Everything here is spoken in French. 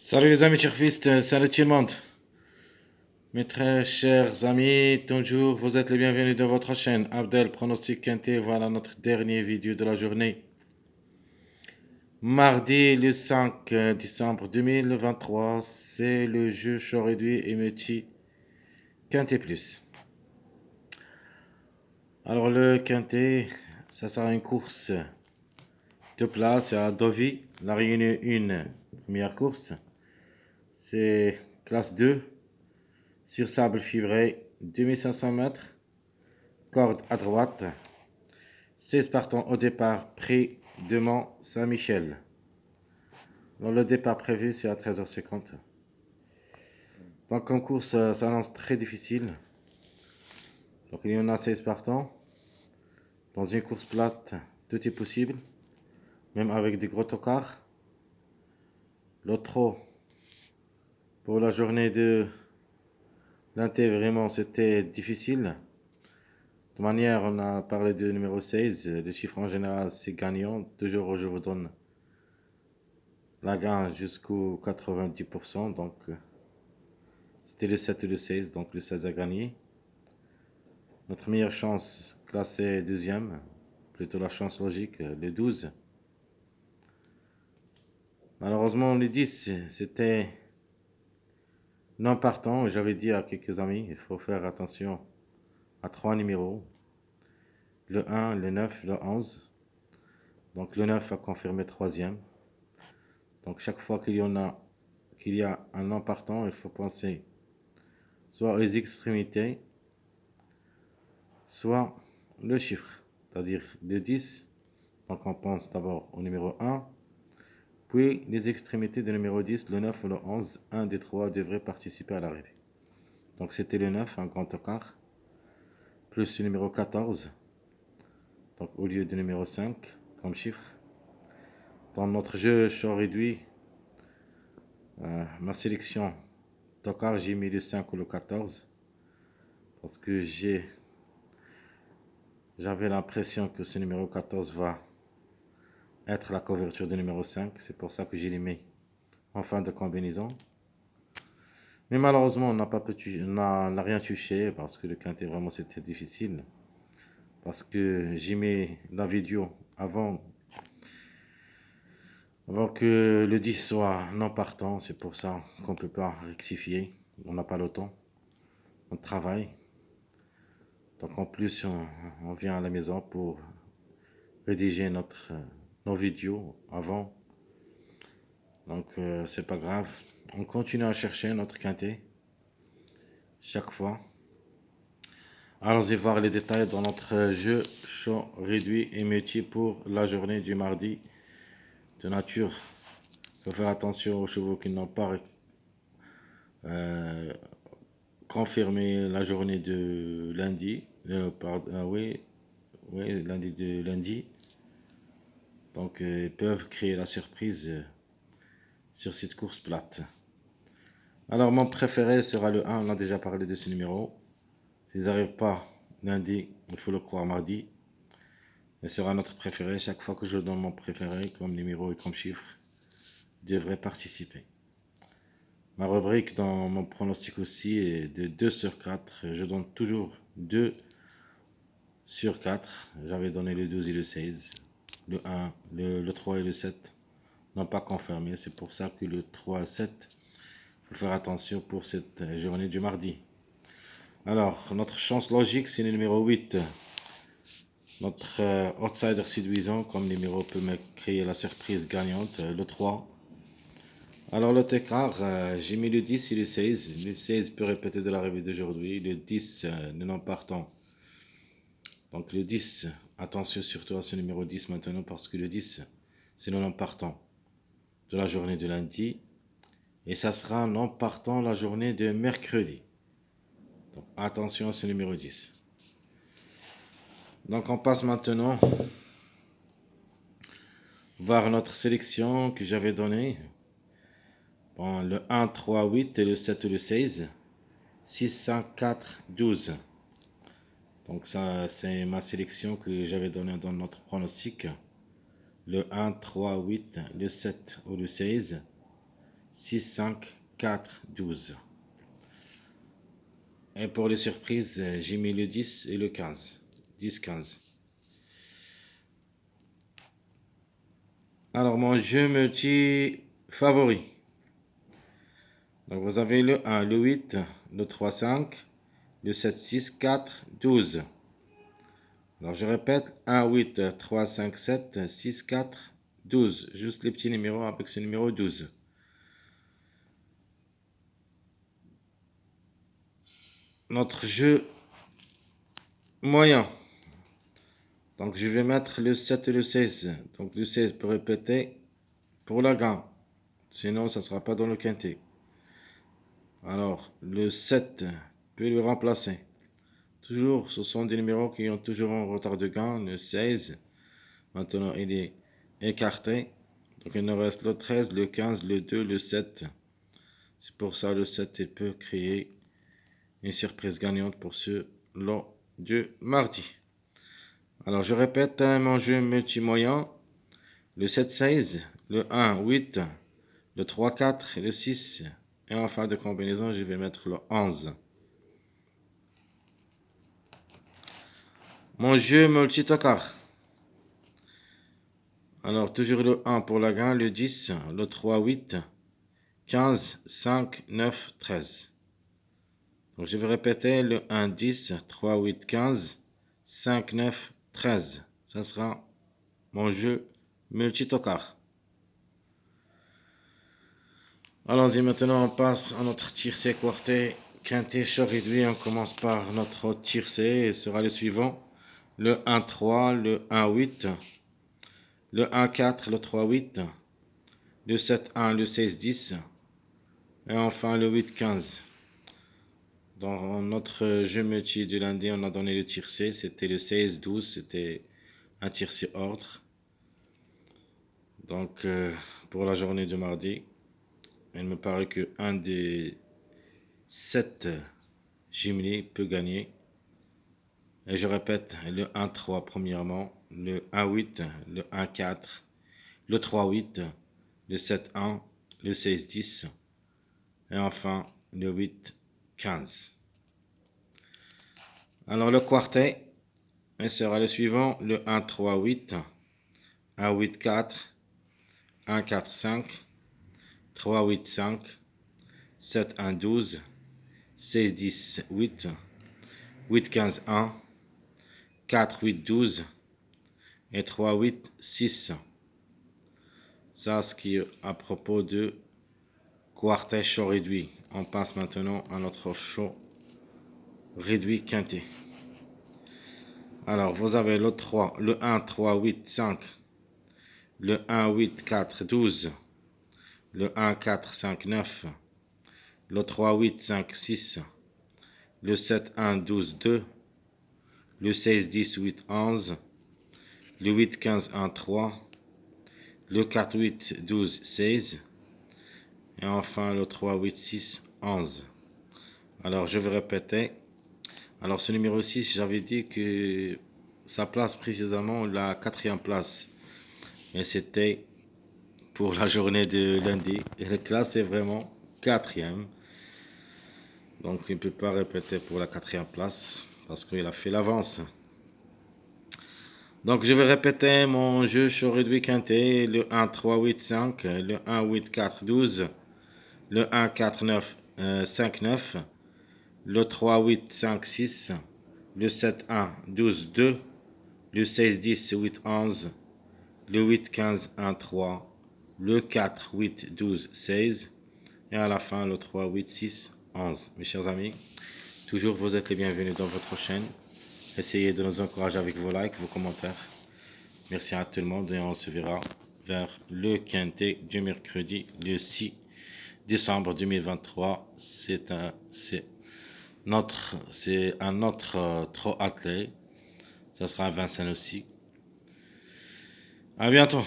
Salut les amis turfistes, salut tout le monde. Mes très chers amis, toujours vous êtes les bienvenus dans votre chaîne Abdel Pronostic Quintet. Voilà notre dernière vidéo de la journée. Mardi le 5 décembre 2023, c'est le jeu chaud réduit et multi Quintet Plus. Alors le Quintet, ça sera une course de place à Deauville, la Réunion 1, première course. C'est classe 2. Sur sable fibré, 2500 mètres, corde à droite, 16 partants au départ, prix de Mont-Saint-Michel. Le départ prévu, c'est à 13h50. Donc en course, ça s'annonce très difficile. Donc il y en a 16 partants. Dans une course plate, tout est possible, même avec des gros tocards. Le trot, pour la journée de l'Inté, vraiment, c'était difficile. De toute manière, on a parlé du numéro 16. Le chiffre en général, c'est gagnant. Toujours, je vous donne la gagne jusqu'au 90%. Donc, c'était le 7 et le 16. Donc, le 16 a gagné. Notre meilleure chance, classée deuxième. Plutôt la chance logique, le 12. Malheureusement, le 10, c'était non partant. J'avais dit à quelques amis, il faut faire attention à 3 numéros. Le 1, le 9, le 11. Donc, le 9 a confirmé troisième. Donc, chaque fois qu'il y a un non partant, il faut penser soit aux extrémités, soit le chiffre, c'est-à-dire le 10. Donc on pense d'abord au numéro 1, puis les extrémités du numéro 10, le 9 ou le 11. Un des trois devrait participer à l'arrivée. Donc c'était le 9, un grand écart, plus le numéro 14, donc au lieu du numéro 5 comme chiffre. Dans notre jeu chaud réduit, ma sélection tocard, j'ai mis le 5 ou le 14 parce que j'avais l'impression que ce numéro 14 va être la couverture du numéro 5. C'est pour ça que j'ai les mis en fin de combinaison. Mais malheureusement, on n'a rien touché parce que le quintet vraiment c'était difficile. Parce que j'ai mis la vidéo avant que le 10 soit non partant. C'est pour ça qu'on ne peut pas rectifier. On n'a pas le temps. On travaille. Donc en plus, on vient à la maison pour rédiger nos vidéos avant. Donc c'est pas grave. On continue à chercher notre quintet chaque fois. Allons-y voir les détails dans notre jeu chaud réduit et multi pour la journée du mardi de nature. Il faut faire attention aux chevaux qui n'ont pas confirmé la journée de lundi. Oui, lundi. Donc ils peuvent créer la surprise sur cette course plate. Alors mon préféré sera le 1, on a déjà parlé de ce numéro. S'ils n'arrivent pas lundi, il faut le croire mardi. Il sera notre préféré. Chaque fois que je donne mon préféré comme numéro et comme chiffre, devrait participer. Ma rubrique dans mon pronostic aussi est de 2 sur 4. Je donne toujours 2 sur 4. J'avais donné le 12 et le 16. Le 1, le 3 et le 7 n'ont pas confirmé. C'est pour ça que le 3 et 7, il faut faire attention pour cette journée du mardi. Alors, notre chance logique, c'est le numéro 8. Notre outsider séduisant comme numéro peut me créer la surprise gagnante, le 3. Alors le Técart, j'ai mis le 10 et le 16. Le 16 peut répéter de l'arrivée d'aujourd'hui. Le 10, nous n'en partons. Donc le 10, attention surtout à ce numéro 10 maintenant parce que le 10, c'est le non partant de la journée de lundi. Et ça sera non partant la journée de mercredi. Donc attention à ce numéro 10. Donc on passe maintenant voir notre sélection que j'avais donnée. Bon, le 1, 3, 8 et le 7 et le 16. 6, 5, 4, 12. Donc ça, c'est ma sélection que j'avais donnée dans notre pronostic. Le 1, 3, 8, le 7 ou le 16. 6, 5, 4, 12. Et pour les surprises, j'ai mis le 10 et le 15. 10, 15. Alors, mon jeu multi favori. Donc, vous avez le 1, le 8, le 3, 5, le 7, 6, 4, 12. Alors, je répète, 1, 8, 3, 5, 7, 6, 4, 12. Juste les petits numéros avec ce numéro 12. Notre jeu moyen. Donc, je vais mettre le 7 et le 16. Donc, le 16 pour répéter pour la gamme. Sinon, ça ne sera pas dans le quintet. Alors, le 7 peut le remplacer. Toujours, ce sont des numéros qui ont toujours un retard de gain. Le 16, maintenant, il est écarté. Donc, il nous reste le 13, le 15, le 2, le 7. C'est pour ça le 7 il peut créer une surprise gagnante pour ce lot de mardi. Alors, je répète, mon jeu multi-moyen. Le 7, 16, le 1, 8, le 3, 4, le 6. Et en fin de combinaison, je vais mettre le 11. Mon jeu multi-tocard. Alors, toujours le 1 pour la gain, le 10, le 3, 8, 15, 5, 9, 13. Donc, je vais répéter le 1, 10, 3, 8, 15, 5, 9, 13. Ça sera mon jeu multi-tocard. Allons-y, maintenant on passe à notre tiercé quartet quintet chaud réduit. On commence par notre tiercé et sera le suivant. Le 1, 3, le 1, 8, le 1, 4, le 3, 8, le 7, 1, le 16, 10 et enfin le 8, 15. Dans notre jeu multi du lundi, on a donné le tiercé, c'était le 16, 12, c'était un tiercé ordre. Donc pour la journée de mardi, il me paraît que un des 7 jumelés peut gagner. Et je répète, le 1, 3 premièrement, le 1, 8, le 1, 4, le 3, 8, le 7, 1, le 16, 10 et enfin le 8, 15. Alors le quartet sera le suivant, le 1, 3, 8, 1, 8, 4, 1, 4, 5, 3, 8, 5, 7, 1, 12, 16, 10, 8, 8, 15, 1, 4, 8, 12 et 3, 8, 6. Ça, ce qui est à propos de quartet chaud réduit. On passe maintenant à notre chaud réduit quintet. Alors, vous avez le 3, le 1, 3, 8, 5, le 1, 8, 4, 12, le 1, 4, 5, 9, le 3, 8, 5, 6, le 7, 1, 12, 2, le 16, 10, 8, 11, le 8, 15, 1, 3, le 4, 8, 12, 16, et enfin le 3, 8, 6, 11. Alors, je vais répéter. Alors, ce numéro 6, j'avais dit que sa place précisément la 4e place. Et c'était pour la journée de lundi. Et la classe est vraiment 4e. Donc, il ne peut pas répéter pour la 4e place parce qu'il a fait l'avance. Donc, je vais répéter mon jeu chaud réduit quintet. Le 1, 3, 8, 5. Le 1, 8, 4, 12. Le 1, 4, 9, 5, 9. Le 3, 8, 5, 6. Le 7, 1, 12, 2. Le 16, 10, 8, 11. Le 8, 15, 1, 3. Le 4, 8, 12, 16. Et à la fin, le 3, 8, 6, 11. Mes chers amis, toujours vous êtes les bienvenus dans votre chaîne. Essayez de nous encourager avec vos likes, vos commentaires. Merci à tout le monde et on se verra vers le quintet du mercredi, le 6 décembre 2023. C'est un autre trop attelé. Ça sera à Vincennes aussi. À bientôt.